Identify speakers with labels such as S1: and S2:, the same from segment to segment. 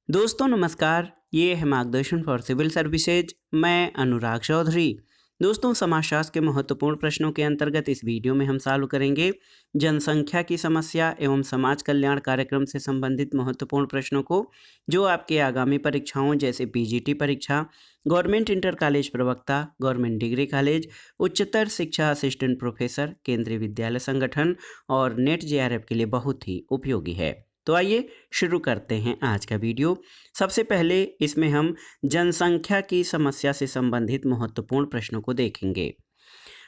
S1: दोस्तों नमस्कार। ये है मार्गदर्शन फॉर सिविल सर्विसेज। मैं अनुराग चौधरी। दोस्तों समाजशास्त्र के महत्वपूर्ण प्रश्नों के अंतर्गत इस वीडियो में हम सॉल्व करेंगे जनसंख्या की समस्या एवं समाज कल्याण कार्यक्रम से संबंधित महत्वपूर्ण प्रश्नों को, जो आपके आगामी परीक्षाओं जैसे पीजीटी परीक्षा, गवर्नमेंट इंटर कॉलेज प्रवक्ता, गवर्नमेंट डिग्री कॉलेज, उच्चतर शिक्षा असिस्टेंट प्रोफेसर, केंद्रीय विद्यालय संगठन और नेट जेआरएफ के लिए बहुत ही उपयोगी है। तो आइए शुरू करते हैं आज का वीडियो। सबसे पहले इसमें हम जनसंख्या की समस्या से संबंधित महत्वपूर्ण प्रश्नों को देखेंगे।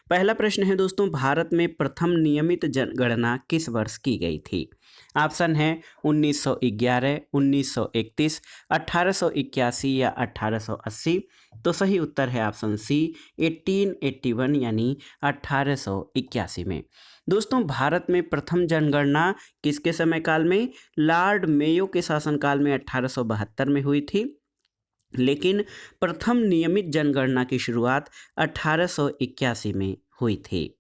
S1: पहला प्रश्न है दोस्तों, भारत में प्रथम नियमित जनगणना किस वर्ष की गई थी? ऑप्शन है 1911, 1931, 1881 या 1880। तो सही उत्तर है ऑप्शन सी 1881 यानी 1881 में। दोस्तों भारत में प्रथम जनगणना किसके समय काल में? लॉर्ड मेयो के शासनकाल में 1872 में हुई थी, लेकिन प्रथम नियमित जनगणना की शुरुआत 1881 में हुई थी।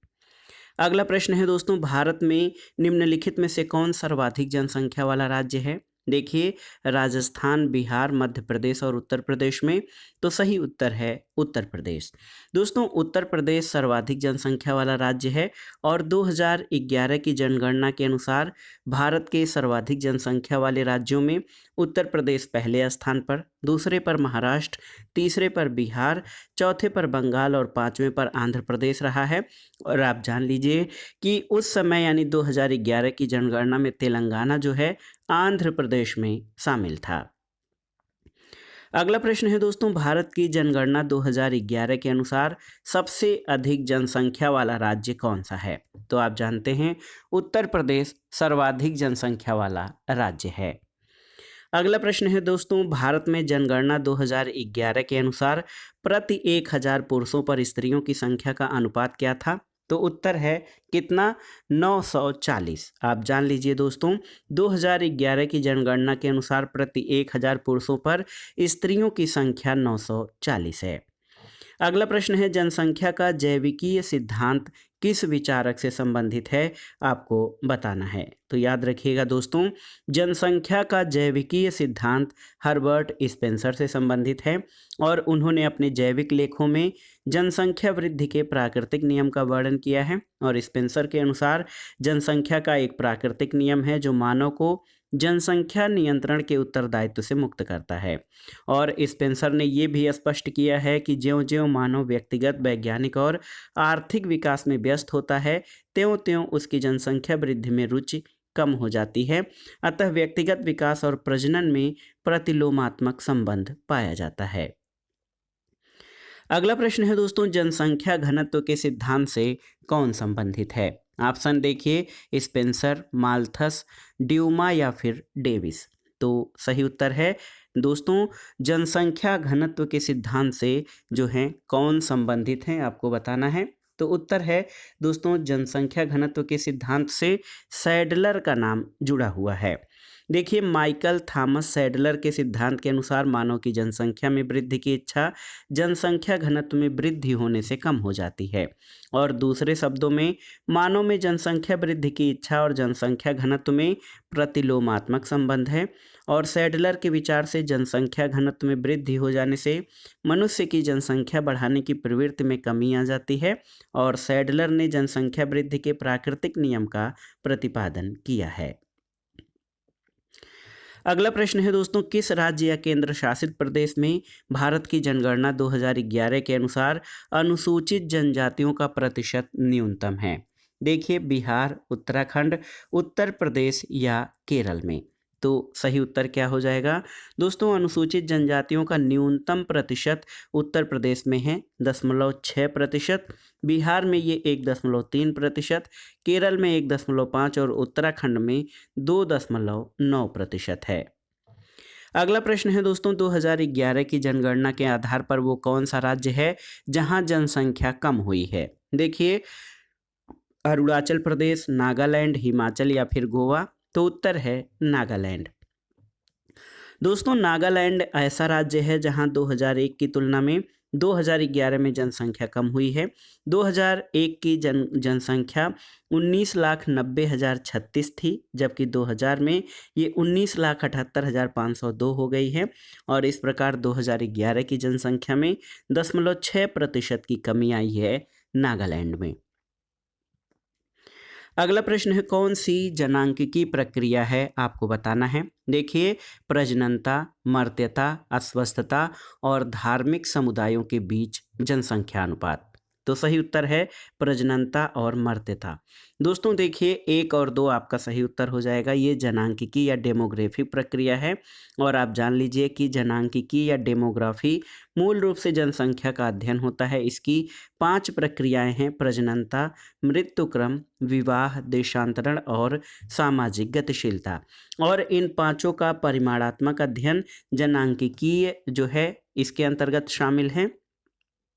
S1: अगला प्रश्न है दोस्तों, भारत में निम्नलिखित में से कौन सर्वाधिक जनसंख्या वाला राज्य है? देखिए, राजस्थान, बिहार, मध्य प्रदेश और उत्तर प्रदेश में। तो सही उत्तर है उत्तर प्रदेश। दोस्तों उत्तर प्रदेश सर्वाधिक जनसंख्या वाला राज्य है और 2011 की जनगणना के अनुसार भारत के सर्वाधिक जनसंख्या वाले राज्यों में उत्तर प्रदेश पहले स्थान पर, दूसरे पर महाराष्ट्र, तीसरे पर बिहार, चौथे पर बंगाल और पांचवें पर आंध्र प्रदेश रहा है। और आप जान लीजिए कि उस समय यानी 2011 की जनगणना में तेलंगाना जो है आंध्र प्रदेश में शामिल था। अगला प्रश्न है दोस्तों, भारत की जनगणना 2011 के अनुसार सबसे अधिक जनसंख्या वाला राज्य कौन सा है? तो आप जानते हैं उत्तर प्रदेश सर्वाधिक जनसंख्या वाला राज्य है। अगला प्रश्न है दोस्तों, भारत में जनगणना 2011 के अनुसार प्रति 1000 पुरुषों पर स्त्रियों की संख्या का अनुपात क्या था? तो उत्तर है कितना? 940। आप जान लीजिए दोस्तों 2011 की जनगणना के अनुसार प्रति 1000 पुरुषों पर स्त्रियों की संख्या 940 है। अगला प्रश्न है, जनसंख्या का जैविकीय सिद्धांत किस विचारक से संबंधित है? आपको बताना है। तो याद रखिएगा दोस्तों, जनसंख्या का जैविकीय सिद्धांत हर्बर्ट स्पेंसर से संबंधित है और उन्होंने अपने जैविक लेखों में जनसंख्या वृद्धि के प्राकृतिक नियम का वर्णन किया है। और स्पेंसर के अनुसार जनसंख्या का एक प्राकृतिक नियम है जो मानव को जनसंख्या नियंत्रण के उत्तरदायित्व से मुक्त करता है। और स्पेंसर ने ये भी स्पष्ट किया है कि ज्यों-ज्यों मानव व्यक्तिगत, वैज्ञानिक और आर्थिक विकास में व्यस्त होता है, त्यों-त्यों उसकी जनसंख्या वृद्धि में रुचि कम हो जाती है। अतः व्यक्तिगत विकास और प्रजनन में प्रतिलोमात्मक संबंध पाया जाता है। अगला प्रश्न है दोस्तों, जनसंख्या घनत्व के सिद्धांत से कौन संबंधित है? ऑप्शन देखिए, स्पेंसर, माल्थस, ड्यूमा या फिर डेविस। तो सही उत्तर है दोस्तों, जनसंख्या घनत्व के सिद्धांत से जो है कौन संबंधित हैं आपको बताना है। तो उत्तर है दोस्तों, जनसंख्या घनत्व के सिद्धांत से सैडलर का नाम जुड़ा हुआ है। देखिए, माइकल थॉमस सैडलर के सिद्धांत के अनुसार मानव की जनसंख्या में वृद्धि की इच्छा जनसंख्या घनत्व में वृद्धि होने से कम हो जाती है। और दूसरे शब्दों में, मानव में जनसंख्या वृद्धि की इच्छा और जनसंख्या घनत्व में प्रतिलोमात्मक संबंध है। और सैडलर के विचार से जनसंख्या घनत्व में वृद्धि हो जाने से मनुष्य की जनसंख्या बढ़ाने की प्रवृत्ति में कमी आ जाती है। और सैडलर ने जनसंख्या वृद्धि के प्राकृतिक नियम का प्रतिपादन किया है। अगला प्रश्न है दोस्तों, किस राज्य या केंद्र शासित प्रदेश में भारत की जनगणना 2011 के अनुसार अनुसूचित जनजातियों का प्रतिशत न्यूनतम है? देखिए, बिहार, उत्तराखंड, उत्तर प्रदेश या केरल में। तो सही उत्तर क्या हो जाएगा दोस्तों? अनुसूचित जनजातियों का न्यूनतम प्रतिशत उत्तर प्रदेश में है 0.6%, बिहार में ये 1.3%, केरल में 1.5% और उत्तराखंड में 2.9% है। अगला प्रश्न है दोस्तों, 2011 की जनगणना के आधार पर वो कौन सा राज्य है जहां जनसंख्या कम हुई है? देखिए, अरुणाचल प्रदेश, नागालैंड, हिमाचल या फिर गोवा। तो उत्तर है नागालैंड। दोस्तों नागालैंड ऐसा राज्य है जहां 2001 की तुलना में 2011 में जनसंख्या कम हुई है। 2001 की जनसंख्या 19,90,036 थी, जबकि 2000 में ये 19,78,502 हो गई है। और इस प्रकार 2011 की जनसंख्या में 0.6% की कमी आई है नागालैंड में। अगला प्रश्न है, कौन सी जनांकिकी प्रक्रिया है, आपको बताना है। देखिए, प्रजननता, मर्त्यता, अस्वस्थता और धार्मिक समुदायों के बीच जनसंख्या अनुपात। तो सही उत्तर है प्रजननता और मर्त्यता। दोस्तों देखिए, 1 और 2 आपका सही उत्तर हो जाएगा। ये जनांकिकी या डेमोग्राफी प्रक्रिया है। और आप जान लीजिए कि जनांकिकी या डेमोग्राफी मूल रूप से जनसंख्या का अध्ययन होता है। इसकी 5 प्रक्रियाएं हैं: प्रजननता, मृत्युक्रम, विवाह, देशांतरण और सामाजिक गतिशीलता। और इन पांचों का परिमाणात्मक अध्ययन जनांकिकीय जो है इसके अंतर्गत शामिल है।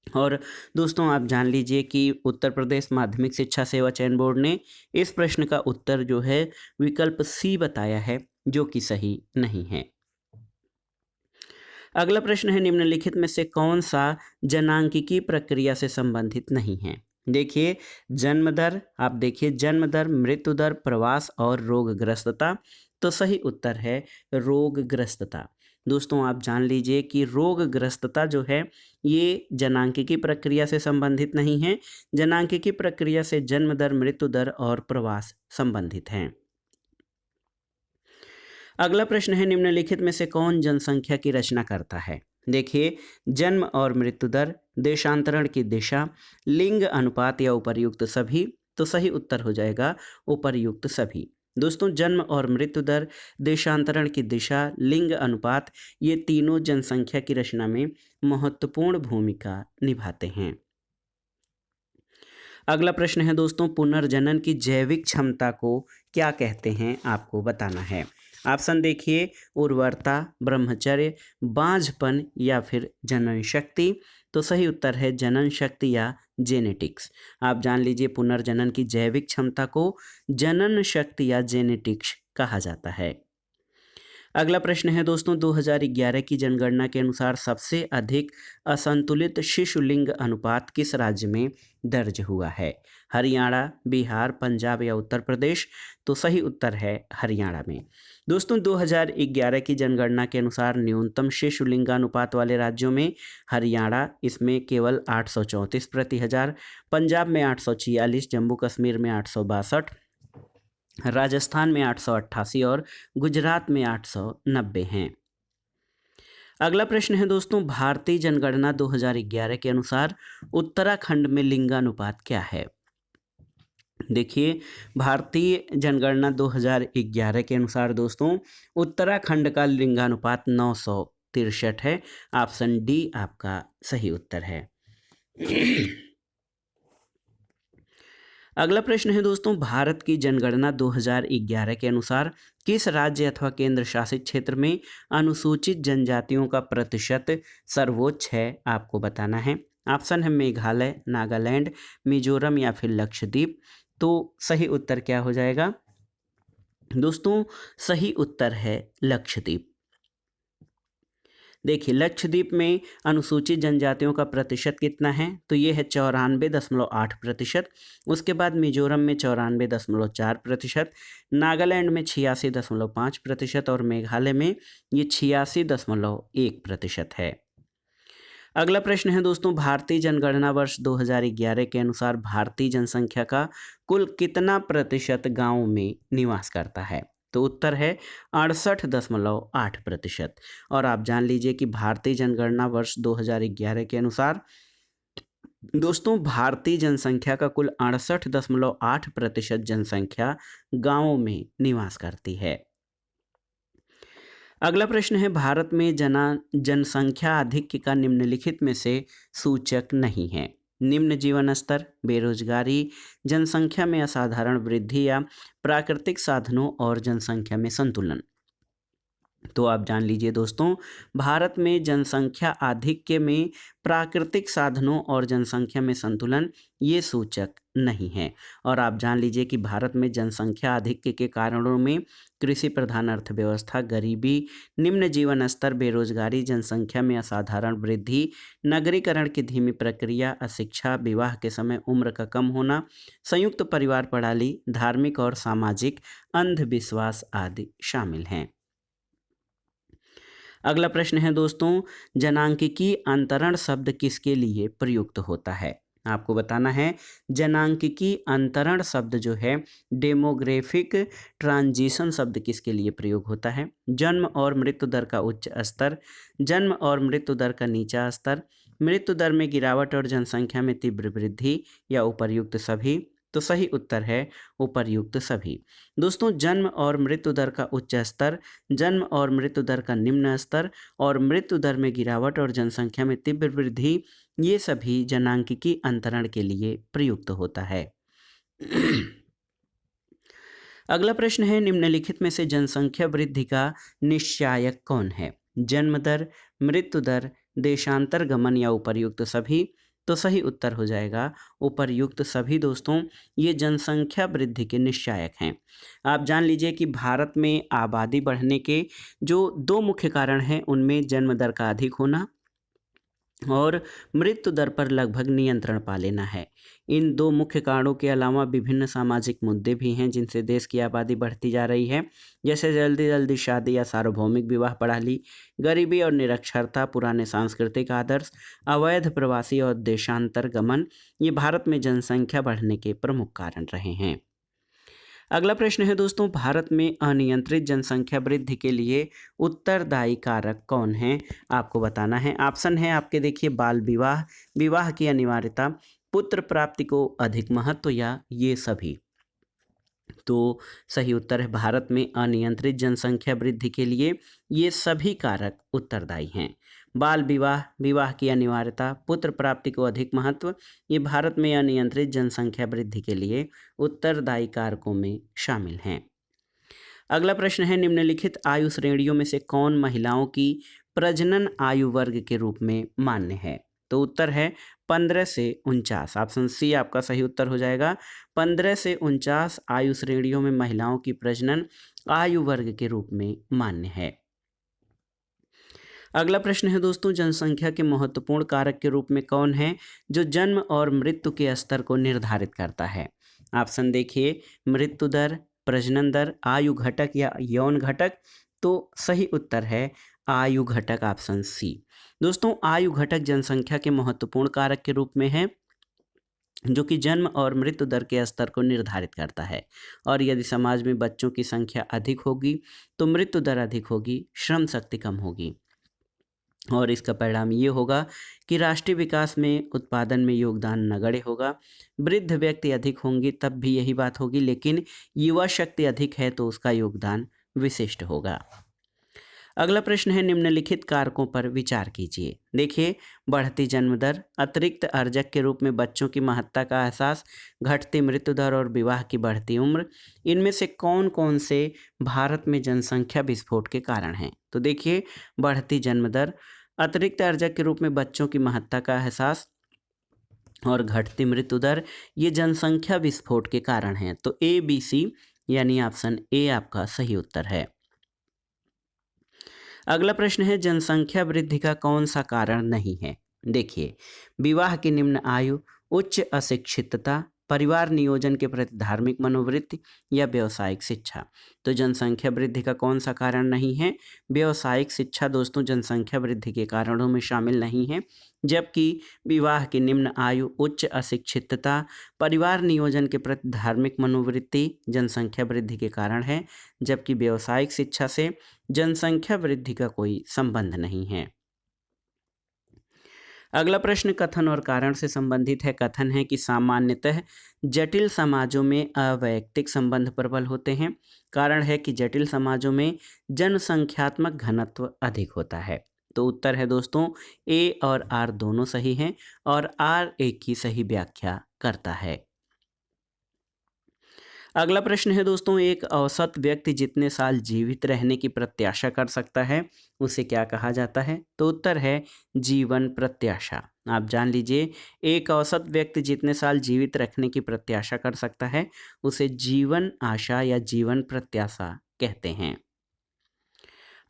S1: और दोस्तों आप जान लीजिए कि उत्तर प्रदेश माध्यमिक शिक्षा सेवा चयन बोर्ड ने इस प्रश्न का उत्तर जो है विकल्प सी बताया है, जो कि सही नहीं है। अगला प्रश्न है, निम्नलिखित में से कौन सा जनांकिकी प्रक्रिया से संबंधित नहीं है। देखिए, जन्म दर, आप देखिए जन्म दर, मृत्यु दर, प्रवास और रोगग्रस्तता। तो सही उत्तर है रोगग्रस्तता। दोस्तों आप जान लीजिए कि रोगग्रस्तता जो है ये जनांकिकी प्रक्रिया से संबंधित नहीं है। जनांकिकी प्रक्रिया से जन्म दर, मृत्यु दर और प्रवास संबंधित हैं। अगला प्रश्न है, निम्नलिखित में से कौन जनसंख्या की रचना करता है। देखिए, जन्म और मृत्यु दर, देशांतरण की दिशा, लिंग अनुपात या उपर्युक्त सभी। तो सही उत्तर हो जाएगा उपर्युक्त सभी। दोस्तों जन्म और मृत्यु दर, देशांतरण की दिशा, लिंग अनुपात, ये तीनों जनसंख्या की रचना में महत्वपूर्ण भूमिका निभाते हैं। अगला प्रश्न है दोस्तों, पुनर्जनन की जैविक क्षमता को क्या कहते हैं, आपको बताना है। ऑप्शन देखिए, उर्वरता, ब्रह्मचर्य, बांझपन या फिर जनन शक्ति। तो सही उत्तर है जनन शक्ति या जेनेटिक्स। आप जान लीजिए पुनर्जनन की जैविक क्षमता को जनन शक्ति या जेनेटिक्स कहा जाता है। अगला प्रश्न है दोस्तों, 2011 की जनगणना के अनुसार सबसे अधिक असंतुलित शिशु लिंग अनुपात किस राज्य में दर्ज हुआ है। हरियाणा, बिहार, पंजाब या उत्तर प्रदेश। तो सही उत्तर है हरियाणा में। दोस्तों 2011 की जनगणना के अनुसार न्यूनतम शिशु लिंगानुपात वाले राज्यों में हरियाणा, इसमें केवल 834 प्रति हजार, पंजाब में 846, जम्मू कश्मीर में 862, राजस्थान में 888 और गुजरात में 890 हैं। अगला प्रश्न है दोस्तों, भारतीय जनगणना 2011 के अनुसार उत्तराखंड में लिंगानुपात क्या है। देखिए, भारतीय जनगणना 2011 के अनुसार दोस्तों उत्तराखंड का लिंगानुपात 963 है। ऑप्शन डी आपका सही उत्तर है। अगला प्रश्न है दोस्तों, भारत की जनगणना 2011 के अनुसार किस राज्य अथवा केंद्र शासित क्षेत्र में अनुसूचित जनजातियों का प्रतिशत सर्वोच्च है, आपको बताना है। ऑप्शन है मेघालय, नागालैंड, मिजोरम या फिर लक्षद्वीप। तो सही उत्तर क्या हो जाएगा दोस्तों, सही उत्तर है लक्षद्वीप। देखिए, लक्षद्वीप में अनुसूचित जनजातियों का प्रतिशत कितना है, तो ये है 94.8%। उसके बाद मिजोरम में 94.4%, नागालैंड में 86.5% और मेघालय में ये 86.1% है। अगला प्रश्न है दोस्तों, भारतीय जनगणना वर्ष 2011 के अनुसार भारतीय जनसंख्या का कुल कितना प्रतिशत गाँव में निवास करता है। तो उत्तर है 68.8%। और आप जान लीजिए कि भारतीय जनगणना वर्ष 2011 के अनुसार दोस्तों भारतीय जनसंख्या का कुल 68.8% जनसंख्या गाँवों में निवास करती है। अगला प्रश्न है, भारत में जनसंख्या आधिक्य का निम्नलिखित में से सूचक नहीं है। निम्न जीवन स्तर, बेरोजगारी, जनसंख्या में असाधारण वृद्धि या प्राकृतिक साधनों और जनसंख्या में संतुलन। तो आप जान लीजिए दोस्तों, भारत में जनसंख्या आधिक्य में प्राकृतिक साधनों और जनसंख्या में संतुलन ये सूचक नहीं है। और आप जान लीजिए कि भारत में जनसंख्या अधिक के कारणों में कृषि प्रधान अर्थव्यवस्था, गरीबी, निम्न जीवन स्तर, बेरोजगारी, जनसंख्या में असाधारण वृद्धि, नगरीकरण की धीमी प्रक्रिया, अशिक्षा, विवाह के समय उम्र का कम होना, संयुक्त परिवार प्रणाली, धार्मिक और सामाजिक अंधविश्वास आदि शामिल हैं। अगला प्रश्न है दोस्तों, जनांकिकी अंतरण शब्द किसके लिए प्रयुक्त होता है? आपको बताना है जनांकिकी अंतरण शब्द जो है डेमोग्राफिक ट्रांजिशन शब्द किसके लिए प्रयोग होता है? जन्म और मृत्यु दर का उच्च स्तर, जन्म और मृत्यु दर का नीचा स्तर, मृत्यु दर में गिरावट और जनसंख्या में तीव्र वृद्धि, या उपर्युक्त सभी? तो सही उत्तर है उपर्युक्त सभी। दोस्तों, जन्म और मृत्यु दर का उच्च स्तर, जन्म और मृत्यु दर का निम्न स्तर और मृत्यु दर में गिरावट और जनसंख्या में तीव्र वृद्धि, ये सभी जनांकिकी अंतरण के लिए प्रयुक्त होता है। अगला प्रश्न है, निम्नलिखित में से जनसंख्या वृद्धि का निश्चायक कौन है? जन्म दर, मृत्यु दर, देशांतर गमन या उपर्युक्त सभी? तो सही उत्तर हो जाएगा उपर्युक्त सभी। दोस्तों, ये जनसंख्या वृद्धि के निश्चायक हैं। आप जान लीजिए कि भारत में आबादी बढ़ने के जो दो मुख्य कारण हैं, उनमें जन्म दर का अधिक होना और मृत्यु दर पर लगभग नियंत्रण पा लेना है। इन दो मुख्य कारणों के अलावा विभिन्न सामाजिक मुद्दे भी हैं जिनसे देश की आबादी बढ़ती जा रही है, जैसे जल्दी जल्दी शादी या सार्वभौमिक विवाह प्रणाली, गरीबी और निरक्षरता, पुराने सांस्कृतिक आदर्श, अवैध प्रवासी और देशांतर गमन, ये भारत में जनसंख्या बढ़ने के प्रमुख कारण रहे हैं। अगला प्रश्न है दोस्तों, भारत में अनियंत्रित जनसंख्या वृद्धि के लिए उत्तरदायी कारक कौन है? आपको बताना है। ऑप्शन है आपके, देखिए, बाल विवाह, विवाह की अनिवार्यता, पुत्र प्राप्ति को अधिक महत्व, या ये सभी? तो सही उत्तर है भारत में अनियंत्रित जनसंख्या वृद्धि के लिए ये सभी कारक उत्तरदायी हैं। बाल विवाह, विवाह की अनिवार्यता, पुत्र प्राप्ति को अधिक महत्व, ये भारत में अनियंत्रित जनसंख्या वृद्धि के लिए उत्तरदायी कारकों में शामिल हैं। अगला प्रश्न है, निम्नलिखित आयु श्रेणियों में से कौन महिलाओं की प्रजनन आयु वर्ग के रूप में मान्य है? तो उत्तर है 15 से 49। ऑप्शन सी आपका सही उत्तर हो जाएगा। 15 से 49 आयु श्रेणियों में महिलाओं की प्रजनन आयु वर्ग के रूप में मान्य है। अगला प्रश्न है दोस्तों, जनसंख्या के महत्वपूर्ण कारक के रूप में कौन है जो जन्म और मृत्यु के स्तर को निर्धारित करता है? ऑप्शन देखिए, मृत्यु दर, प्रजनन दर, आयु घटक या यौन घटक? तो सही उत्तर है आयु घटक, ऑप्शन सी। दोस्तों, आयु घटक जनसंख्या के महत्वपूर्ण कारक के रूप में है जो कि जन्म और मृत्यु दर के स्तर को निर्धारित करता है। और यदि समाज में बच्चों की संख्या अधिक होगी तो मृत्यु दर अधिक होगी, श्रम शक्ति कम होगी, और इसका परिणाम ये होगा कि राष्ट्रीय विकास में, उत्पादन में योगदान नगण्य होगा। वृद्ध व्यक्ति अधिक होंगे तब भी यही बात होगी, लेकिन युवा शक्ति अधिक है तो उसका योगदान विशिष्ट होगा। अगला प्रश्न है, निम्नलिखित कारकों पर विचार कीजिए। देखिए, बढ़ती जन्म दर, अतिरिक्त अर्जक के रूप में बच्चों की महत्ता का एहसास, घटती मृत्यु दर और विवाह की बढ़ती उम्र, इनमें से कौन कौन से भारत में जनसंख्या विस्फोट के कारण हैं? तो देखिए, बढ़ती जन्म दर, अतिरिक्त अर्जक के रूप में बच्चों की महत्ता का एहसास और घटती मृत्यु दर, ये जनसंख्या विस्फोट के कारण हैं। तो ए, बी, सी, यानी ऑप्शन ए आपका सही उत्तर है। अगला प्रश्न है, जनसंख्या वृद्धि का कौन सा कारण नहीं है? देखिए, विवाह की निम्न आयु, उच्च अशिक्षितता, परिवार नियोजन के प्रति धार्मिक मनोवृत्ति, या व्यावसायिक शिक्षा? तो जनसंख्या वृद्धि का कौन सा कारण नहीं है? व्यावसायिक शिक्षा दोस्तों जनसंख्या वृद्धि के कारणों में शामिल नहीं है, जबकि विवाह की निम्न आयु, उच्च अशिक्षितता, परिवार नियोजन के प्रति धार्मिक मनोवृत्ति जनसंख्या वृद्धि के कारण है, जबकि व्यावसायिक शिक्षा से जनसंख्या वृद्धि का कोई संबंध नहीं है। अगला प्रश्न कथन और कारण से संबंधित है। कथन है कि सामान्यतः जटिल समाजों में अवैयक्तिक संबंध प्रबल होते हैं। कारण है कि जटिल समाजों में जनसंख्यात्मक घनत्व अधिक होता है। तो उत्तर है दोस्तों ए और आर दोनों सही हैं, और आर ए की सही व्याख्या करता है। अगला प्रश्न है दोस्तों, एक औसत व्यक्ति जितने साल जीवित रहने की प्रत्याशा कर सकता है उसे क्या कहा जाता है? तो उत्तर है जीवन प्रत्याशा, आप जान लीजिए, एक औसत व्यक्ति जितने साल जीवित रखने की प्रत्याशा कर सकता है उसे जीवन आशा या जीवन प्रत्याशा कहते हैं।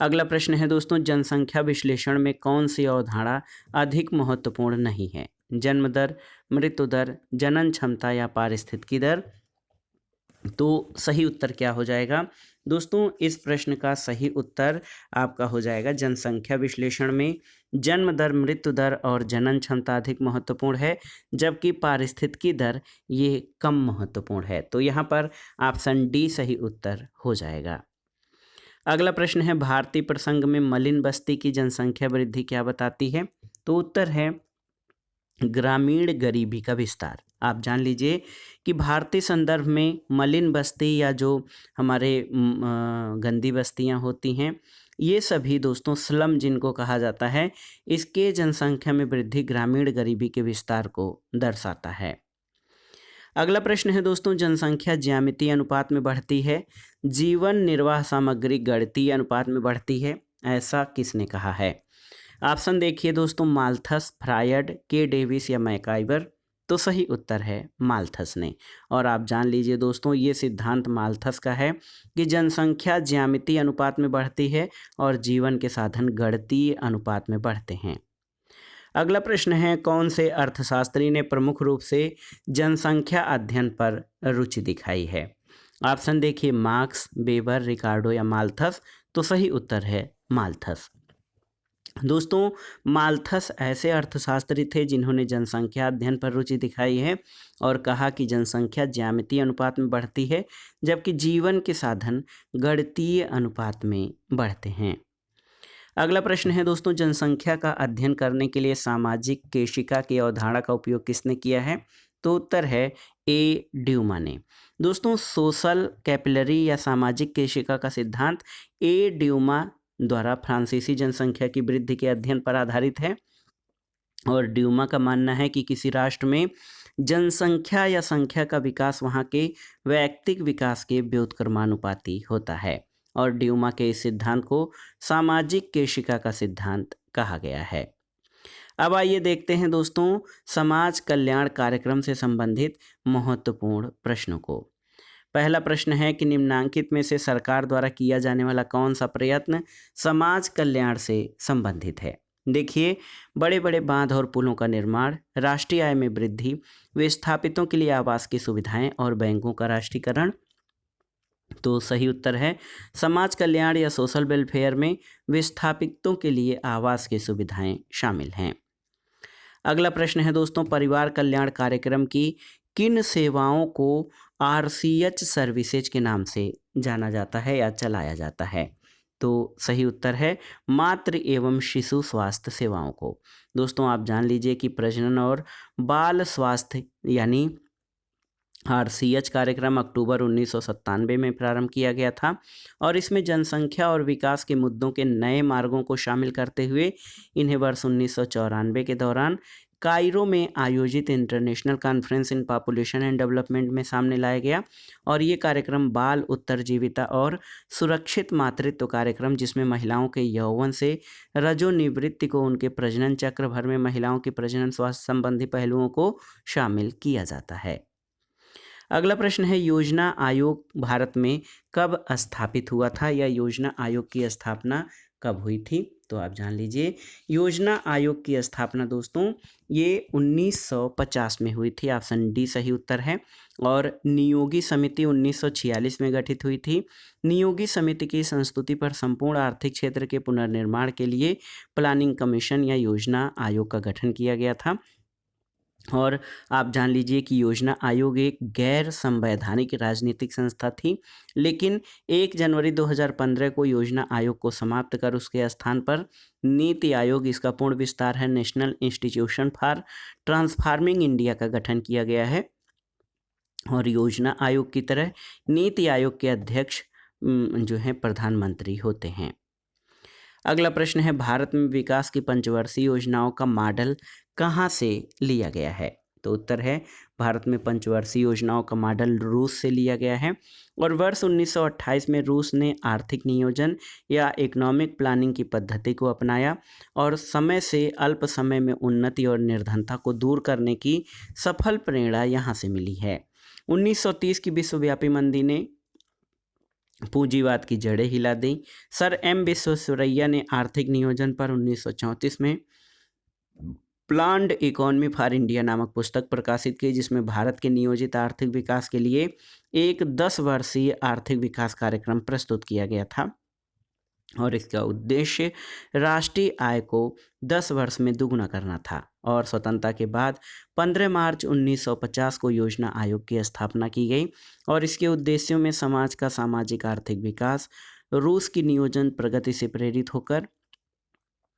S1: अगला प्रश्न है दोस्तों, जनसंख्या विश्लेषण में कौन सी अवधारणा अधिक महत्वपूर्ण नहीं है? जन्म दर, मृत्यु दर, जनन क्षमता या पारिस्थितिकी दर? तो सही उत्तर क्या हो जाएगा दोस्तों? इस प्रश्न का सही उत्तर आपका हो जाएगा जनसंख्या विश्लेषण में जन्म दर, मृत्यु दर और जनन क्षमता अधिक महत्वपूर्ण है, जबकि पारिस्थितिकी दर ये कम महत्वपूर्ण है। तो यहाँ पर ऑप्शन डी सही उत्तर हो जाएगा। अगला प्रश्न है, भारतीय प्रसंग में मलिन बस्ती की जनसंख्या वृद्धि क्या बताती है? तो उत्तर है ग्रामीण गरीबी का विस्तार। आप जान लीजिए कि भारतीय संदर्भ में मलिन बस्ती या जो हमारे गंदी बस्तियां होती हैं, ये सभी दोस्तों स्लम जिनको कहा जाता है, इसके जनसंख्या में वृद्धि ग्रामीण गरीबी के विस्तार को दर्शाता है। अगला प्रश्न है दोस्तों, जनसंख्या ज्यामितीय अनुपात में बढ़ती है, जीवन निर्वाह सामग्री गणितीय अनुपात में बढ़ती है, ऐसा किसने कहा है? ऑप्शन देखिए दोस्तों, माल्थस, फ्रायड, के डेविस या मैकाइवर। तो सही उत्तर है माल्थस ने। और आप जान लीजिए दोस्तों, ये सिद्धांत माल्थस का है कि जनसंख्या ज्यामितीय अनुपात में बढ़ती है और जीवन के साधन गणितीय अनुपात में बढ़ते हैं। अगला प्रश्न है, कौन से अर्थशास्त्री ने प्रमुख रूप से जनसंख्या अध्ययन पर रुचि दिखाई है? ऑप्शन देखिए, मार्क्स, वेबर, रिकार्डो या माल्थस। तो सही उत्तर है माल्थस। दोस्तों, माल्थस ऐसे अर्थशास्त्री थे जिन्होंने जनसंख्या अध्ययन पर रुचि दिखाई है और कहा कि जनसंख्या ज्यामितीय अनुपात में बढ़ती है, जबकि जीवन के साधन गणितीय अनुपात में बढ़ते हैं। अगला प्रश्न है दोस्तों, जनसंख्या का अध्ययन करने के लिए सामाजिक केशिका की अवधारणा का उपयोग किसने किया है? तो उत्तर है ए ड्यूमा ने। दोस्तों, सोशल कैपिलरी या सामाजिक केशिका का सिद्धांत ए ड्यूमा द्वारा फ्रांसीसी जनसंख्या की वृद्धि के अध्ययन पर आधारित है। और ड्यूमा का मानना है कि किसी राष्ट्र में जनसंख्या या संख्या का विकास वहाँ के वैयक्तिक विकास के व्युत्क्रमानुपाती होता है। और ड्यूमा के इस सिद्धांत को सामाजिक केशिका का सिद्धांत कहा गया है। अब आइए देखते हैं दोस्तों समाज कल्याण कार्यक्रम से संबंधित महत्वपूर्ण प्रश्नों को। पहला प्रश्न है कि निम्नांकित में से सरकार द्वारा किया जाने वाला कौन सा प्रयत्न समाज कल्याण से संबंधित है? देखिए, बड़े बड़े बांध और पुलों का निर्माण, राष्ट्रीय आय में वृद्धि, विस्थापितों के लिए आवास की सुविधाएं और बैंकों का राष्ट्रीयकरण। तो सही उत्तर है समाज कल्याण या सोशल वेलफेयर में विस्थापितों के लिए आवास की सुविधाएं शामिल हैं। अगला प्रश्न है दोस्तों, परिवार कल्याण कार्यक्रम की किन सेवाओं को आरसीएच सर्विसेज के नाम से जाना जाता है या चलाया जाता है? तो सही उत्तर है मातृ एवं शिशु स्वास्थ्य सेवाओं को। दोस्तों, आप जान लीजिए कि प्रजनन और बाल स्वास्थ्य यानी आरसीएच कार्यक्रम अक्टूबर 1997 में प्रारंभ किया गया था और इसमें जनसंख्या और विकास के मुद्दों के नए मार्गों को शामिल करते हुए इन्हें वर्ष 1994 के दौरान कायरो में आयोजित international conference in population and development में सामने लाया गया। और ये कार्यक्रम बाल उत्तरजीविता और सुरक्षित मातृत्व कार्यक्रम, जिसमें महिलाओं के यौवन से रजोनिवृत्ति को उनके प्रजनन चक्र भर में महिलाओं के प्रजनन स्वास्थ्य संबंधी पहलुओं को शामिल किया जाता है। अगला प्रश्न है, योजना आयोग भारत में कब स्थापित हुआ था या योजना आयोग की स्थापना कब हुई थी? तो आप जान लीजिए, योजना आयोग की स्थापना दोस्तों ये 1950 में हुई थी। ऑप्शन डी सही उत्तर है। और नियोगी समिति 1946 में गठित हुई थी। नियोगी समिति की संस्तुति पर संपूर्ण आर्थिक क्षेत्र के पुनर्निर्माण के लिए प्लानिंग कमीशन या योजना आयोग का गठन किया गया था। और आप जान लीजिए कि योजना आयोग एक गैर संवैधानिक राजनीतिक संस्था थी, लेकिन 1 जनवरी 2015 को योजना आयोग को समाप्त कर उसके स्थान पर नीति आयोग, इसका पूर्ण विस्तार है national institution for transforming India, का गठन किया गया है। और योजना आयोग की तरह नीति आयोग के अध्यक्ष जो हैं प्रधानमंत्री होते हैं। अगला प्रश्न है, भारत में विकास की पंचवर्षीय योजनाओं का मॉडल कहाँ से लिया गया है? तो उत्तर है भारत में पंचवर्षीय योजनाओं का मॉडल रूस से लिया गया है। और वर्ष 1928 में रूस ने आर्थिक नियोजन या इकोनॉमिक प्लानिंग की पद्धति को अपनाया और समय से अल्प समय में उन्नति और निर्धनता को दूर करने की सफल प्रेरणा यहाँ से मिली है। 1930 की विश्वव्यापी मंदी ने पूंजीवाद की जड़ें हिला दी। सर एम विश्वेश्वरैया ने आर्थिक नियोजन पर 1934 में प्लान्ड इकोनॉमी फॉर इंडिया नामक पुस्तक प्रकाशित की, जिसमें भारत के नियोजित आर्थिक विकास के लिए एक 10 वर्षीय आर्थिक विकास कार्यक्रम प्रस्तुत किया गया था और इसका उद्देश्य राष्ट्रीय आय को 10 वर्ष में दुगुना करना था। और स्वतंत्रता के बाद 15 मार्च 1950 को योजना आयोग की स्थापना की गई और इसके उद्देश्यों में समाज का सामाजिक आर्थिक विकास, रूस की नियोजन प्रगति से प्रेरित होकर,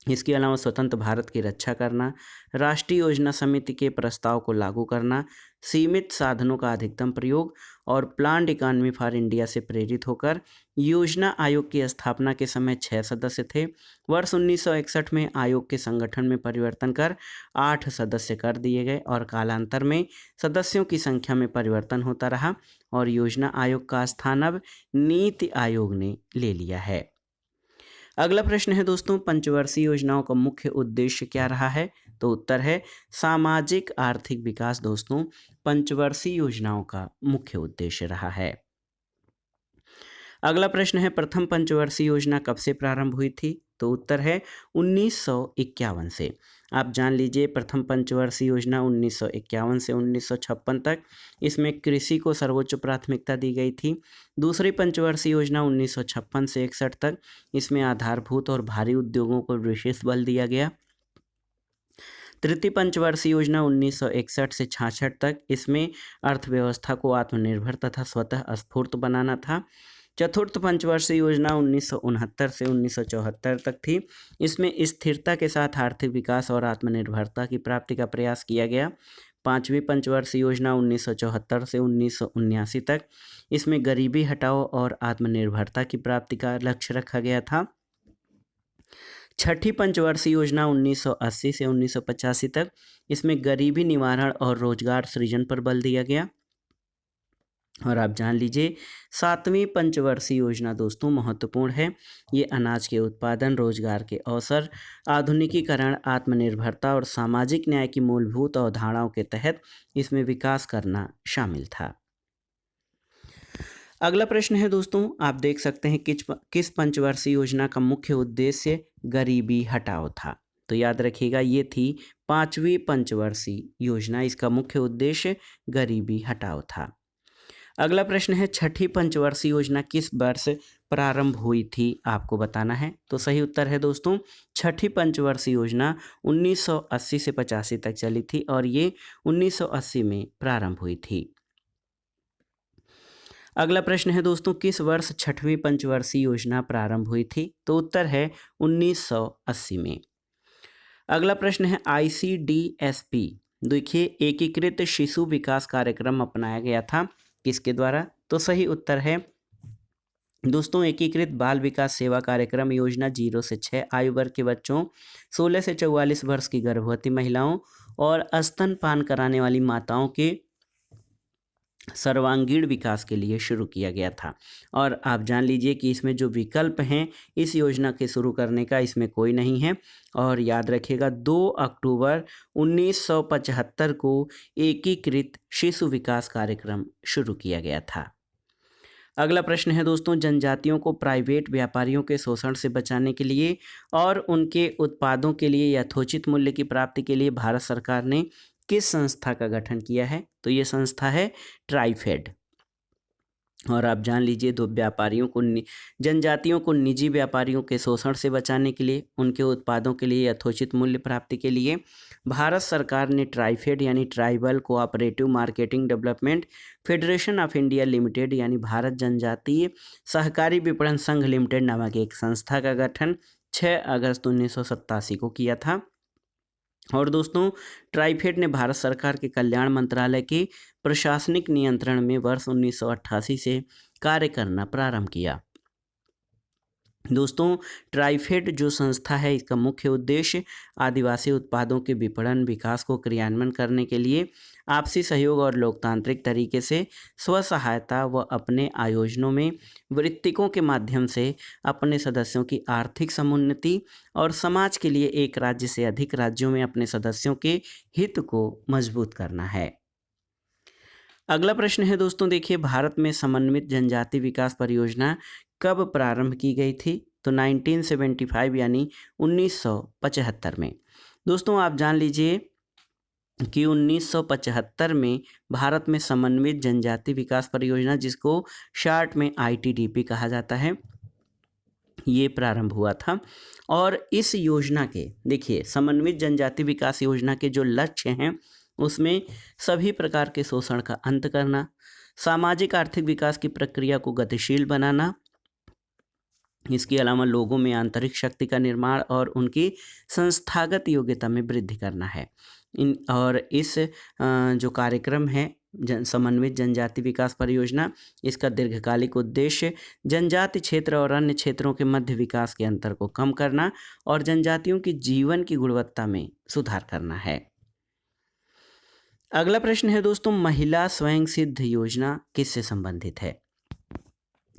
S1: इसके अलावा स्वतंत्र भारत की रक्षा करना, राष्ट्रीय योजना समिति के प्रस्ताव को लागू करना, सीमित साधनों का अधिकतम प्रयोग और प्लान्ड इकोनॉमी फॉर इंडिया से प्रेरित होकर योजना आयोग की स्थापना के समय 6 सदस्य थे। वर्ष 1961 में आयोग के संगठन में परिवर्तन कर 8 सदस्य कर दिए गए और कालांतर में सदस्यों की संख्या में परिवर्तन होता रहा और योजना आयोग का स्थान अब नीति आयोग ने ले लिया है। अगला प्रश्न है दोस्तों, पंचवर्षीय योजनाओं का मुख्य उद्देश्य क्या रहा है? तो उत्तर है सामाजिक आर्थिक विकास दोस्तों पंचवर्षीय योजनाओं का मुख्य उद्देश्य रहा है। अगला प्रश्न है, प्रथम पंचवर्षीय योजना कब से प्रारंभ हुई थी? तो उत्तर है 1951 से। आप जान लीजिए, प्रथम पंचवर्षीय योजना 1951 से 1956 तक, इसमें कृषि को सर्वोच्च प्राथमिकता दी गई थी। दूसरी पंचवर्षीय योजना 1956 से 61 तक, इसमें आधारभूत और भारी उद्योगों को विशेष बल दिया गया। तृतीय पंचवर्षीय योजना 1961 से 66 तक, इसमें अर्थव्यवस्था को आत्मनिर्भर तथा स्वतः स्फूर्त बनाना था। चतुर्थ पंचवर्षीय योजना 1969 से 1974 तक थी, इसमें स्थिरता के साथ आर्थिक विकास और आत्मनिर्भरता की प्राप्ति का प्रयास किया गया। पांचवी पंचवर्षीय योजना 1974 से 1979 तक, इसमें गरीबी हटाओ और आत्मनिर्भरता की प्राप्ति का लक्ष्य रखा गया था। छठी पंचवर्षीय योजना 1980 से 1985 तक, इसमें गरीबी निवारण और रोजगार सृजन पर बल दिया गया। और आप जान लीजिए, सातवीं पंचवर्षीय योजना दोस्तों महत्वपूर्ण है। ये अनाज के उत्पादन, रोजगार के अवसर, आधुनिकीकरण, आत्मनिर्भरता और सामाजिक न्याय की मूलभूत अवधारणाओं के तहत इसमें विकास करना शामिल था। अगला प्रश्न है दोस्तों, आप देख सकते हैं किस पंचवर्षीय योजना का मुख्य उद्देश्य गरीबी हटाओ था? तो याद रखिएगा, ये थी पांचवी पंचवर्षीय योजना, इसका मुख्य उद्देश्य गरीबी हटाओ था। अगला प्रश्न है, छठी पंचवर्षीय योजना किस वर्ष प्रारंभ हुई थी? आपको बताना है। तो सही उत्तर है दोस्तों, छठी पंचवर्षीय योजना 1980 से 85 तक चली थी और ये 1980 में प्रारंभ हुई थी। अगला प्रश्न है दोस्तों, किस वर्ष छठवीं पंचवर्षीय योजना प्रारंभ हुई थी? तो उत्तर है 1980 में। अगला प्रश्न है, ICDSP देखिए एकीकृत शिशु विकास कार्यक्रम अपनाया गया था, किसके द्वारा? तो सही उत्तर है दोस्तों एकीकृत बाल विकास सेवा कार्यक्रम योजना 0 से 6 आयु वर्ग के बच्चों, 16 से 44 वर्ष की गर्भवती महिलाओं और स्तनपान कराने वाली माताओं के सर्वांगीण विकास के लिए शुरू किया गया था। और आप जान लीजिए कि इसमें जो विकल्प हैं इस योजना के शुरू करने का, इसमें कोई नहीं है। और याद रखिएगा 2 अक्टूबर 1975 को एकीकृत शिशु विकास कार्यक्रम शुरू किया गया था। अगला प्रश्न है दोस्तों, जनजातियों को प्राइवेट व्यापारियों के शोषण से बचाने के लिए और उनके उत्पादों के लिए यथोचित मूल्य की प्राप्ति के लिए भारत सरकार ने किस संस्था का गठन किया है? तो ये संस्था है ट्राइफेड। और आप जान लीजिए, दो व्यापारियों को जनजातियों को निजी व्यापारियों के शोषण से बचाने के लिए, उनके उत्पादों के लिए यथोचित मूल्य प्राप्ति के लिए भारत सरकार ने ट्राइफेड यानी tribal cooperative marketing development federation of India limited यानी भारत जनजातीय सहकारी विपणन संघ लिमिटेड नामक एक संस्था का गठन 6 अगस्त 1987 को किया था। और दोस्तों ट्राइफेड ने भारत सरकार के कल्याण मंत्रालय के प्रशासनिक नियंत्रण में वर्ष 1988 से कार्य करना प्रारंभ किया। दोस्तों, ट्राइफेड जो संस्था है, इसका मुख्य उद्देश्य आदिवासी उत्पादों के विपणन विकास को क्रियान्वयन करने के लिए आपसी सहयोग और लोकतांत्रिक तरीके से स्व सहायता व अपने आयोजनों में वृत्तिकों के माध्यम से अपने सदस्यों की आर्थिक समुन्नति और समाज के लिए एक राज्य से अधिक राज्यों में अपने सदस्यों के हित को मजबूत करना है। अगला प्रश्न है दोस्तों, देखिए, भारत में समन्वित जनजाति विकास परियोजना कब प्रारंभ की गई थी? तो 1975 यानी 1975 में। दोस्तों, आप जान लीजिए कि 1975 में भारत में समन्वित जनजाति विकास परियोजना, जिसको शार्ट में ITDP कहा जाता है, ये प्रारंभ हुआ था। और इस योजना के, देखिए, समन्वित जनजाति विकास योजना के जो लक्ष्य हैं उसमें सभी प्रकार के शोषण का अंत करना, सामाजिक आर्थिक विकास की प्रक्रिया को गतिशील बनाना, इसके अलावा लोगों में आंतरिक शक्ति का निर्माण और उनकी संस्थागत योग्यता में वृद्धि करना है। इस जो कार्यक्रम है समन्वित जनजाति विकास परियोजना, इसका दीर्घकालिक उद्देश्य जनजाति क्षेत्र और अन्य क्षेत्रों के मध्य विकास के अंतर को कम करना और जनजातियों की जीवन की गुणवत्ता में सुधार करना है। अगला प्रश्न है दोस्तों, महिला स्वयं सिद्ध योजना किससे संबंधित है?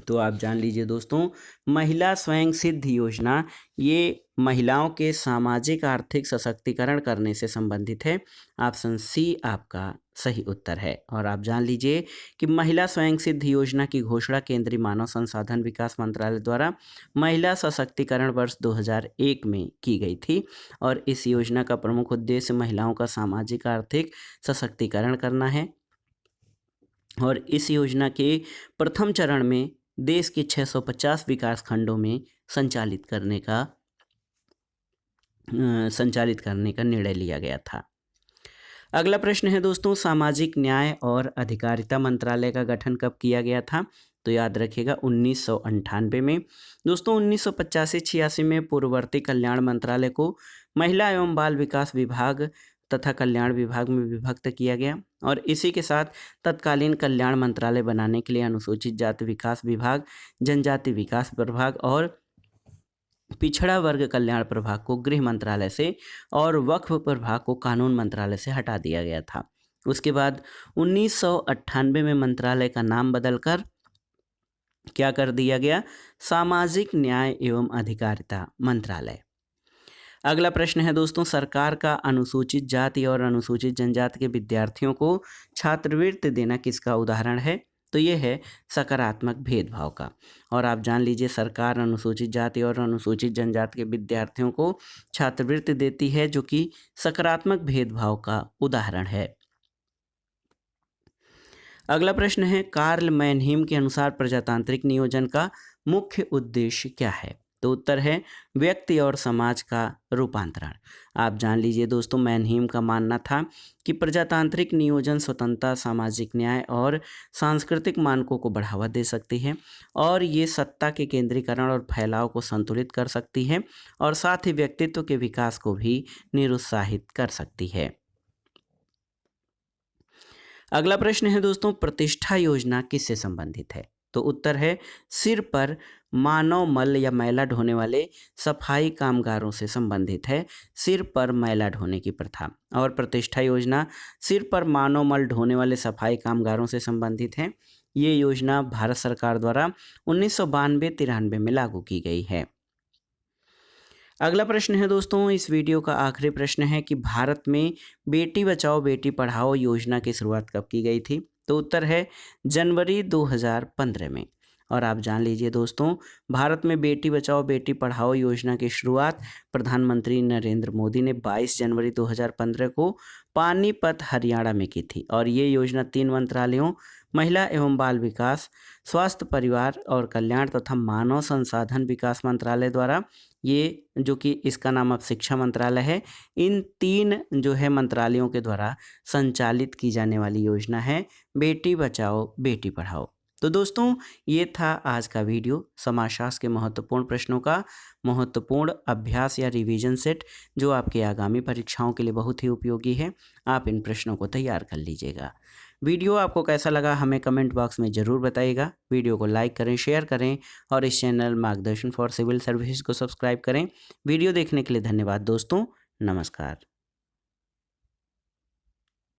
S1: तो आप जान लीजिए दोस्तों, महिला स्वयं सिद्ध योजना ये महिलाओं के सामाजिक आर्थिक सशक्तिकरण करने से संबंधित है। ऑप्शन सी आपका सही उत्तर है। और आप जान लीजिए कि महिला स्वयं सिद्ध योजना की घोषणा केंद्रीय मानव संसाधन विकास मंत्रालय द्वारा महिला सशक्तिकरण वर्ष 2001 में की गई थी। और इस योजना का प्रमुख उद्देश्य महिलाओं का सामाजिक आर्थिक सशक्तिकरण करना है। और इस योजना के प्रथम चरण में देश के 650 विकास खंडों में संचालित करने का निर्णय लिया गया था। अगला प्रश्न है दोस्तों, सामाजिक न्याय और अधिकारिता मंत्रालय का गठन कब किया गया था? तो याद रखिएगा 1998 में। दोस्तों, 1985-86 में पूर्ववर्ती कल्याण मंत्रालय को महिला एवं बाल विकास विभाग तथा कल्याण विभाग में विभक्त किया गया। और इसी के साथ तत्कालीन कल्याण मंत्रालय बनाने के लिए अनुसूचित जाति विकास विभाग, जनजाति विकास प्रभाग और पिछड़ा वर्ग कल्याण प्रभाग को गृह मंत्रालय से और वक्फ प्रभाग को कानून मंत्रालय से हटा दिया गया था। उसके बाद 1998 में मंत्रालय का नाम बदलकर क्या कर दिया गया? सामाजिक न्याय एवं अधिकारिता मंत्रालय। अगला प्रश्न है दोस्तों, सरकार का अनुसूचित जाति और अनुसूचित जनजाति के विद्यार्थियों को छात्रवृत्ति देना किसका उदाहरण है? तो ये है सकारात्मक भेदभाव का। और आप जान लीजिए, सरकार अनुसूचित जाति और अनुसूचित जनजाति के विद्यार्थियों को छात्रवृत्ति देती है, जो कि सकारात्मक भेदभाव का उदाहरण है। अगला प्रश्न है, कार्ल मैनहीम के अनुसार प्रजातांत्रिक नियोजन का मुख्य उद्देश्य क्या है? तो उत्तर है व्यक्ति और समाज का रूपांतरण। आप जान लीजिए दोस्तों, मैनहीम का मानना था कि प्रजातांत्रिक नियोजन स्वतंत्रता, सामाजिक न्याय और सांस्कृतिक मानकों को बढ़ावा दे सकती है और ये सत्ता के केंद्रीकरण और फैलाव को संतुलित कर सकती है और साथ ही व्यक्तित्व के विकास को भी निरुत्साहित कर सकती है। अगला प्रश्न है दोस्तों, प्रतिष्ठा योजना किससे संबंधित है? तो उत्तर है सिर पर मानव मल या मैला ढोने वाले सफाई कामगारों से संबंधित है। सिर पर मैला ढोने की प्रथा और प्रतिष्ठा योजना सिर पर मानव मल ढोने वाले सफाई कामगारों से संबंधित है। ये योजना भारत सरकार द्वारा 1992-93 में लागू की गई है। अगला प्रश्न है दोस्तों, इस वीडियो का आखिरी प्रश्न है कि भारत में बेटी बचाओ बेटी पढ़ाओ योजना की शुरुआत कब की गई थी? तो उत्तर है जनवरी 2015 में। और आप जान लीजिए दोस्तों, भारत में बेटी बचाओ बेटी पढ़ाओ योजना की शुरुआत प्रधानमंत्री नरेंद्र मोदी ने 22 जनवरी 2015 को पानीपत हरियाणा में की थी। और ये योजना 3 मंत्रालयों, महिला एवं बाल विकास, स्वास्थ्य परिवार और कल्याण तथा मानव संसाधन विकास मंत्रालय द्वारा, ये जो कि इसका नाम अब शिक्षा मंत्रालय है, इन 3 जो है मंत्रालयों के द्वारा संचालित की जाने वाली योजना है बेटी बचाओ बेटी पढ़ाओ। तो दोस्तों, ये था आज का वीडियो समाजशास्त्र के महत्वपूर्ण प्रश्नों का महत्वपूर्ण अभ्यास या रिवीजन सेट, जो आपके आगामी परीक्षाओं के लिए बहुत ही उपयोगी है। आप इन प्रश्नों को तैयार कर लीजिएगा। वीडियो आपको कैसा लगा हमें कमेंट बॉक्स में ज़रूर बताइएगा। वीडियो को लाइक करें, शेयर करें और इस चैनल मार्गदर्शन फॉर सिविल सर्विसेज को सब्सक्राइब करें। वीडियो देखने के लिए धन्यवाद दोस्तों। नमस्कार।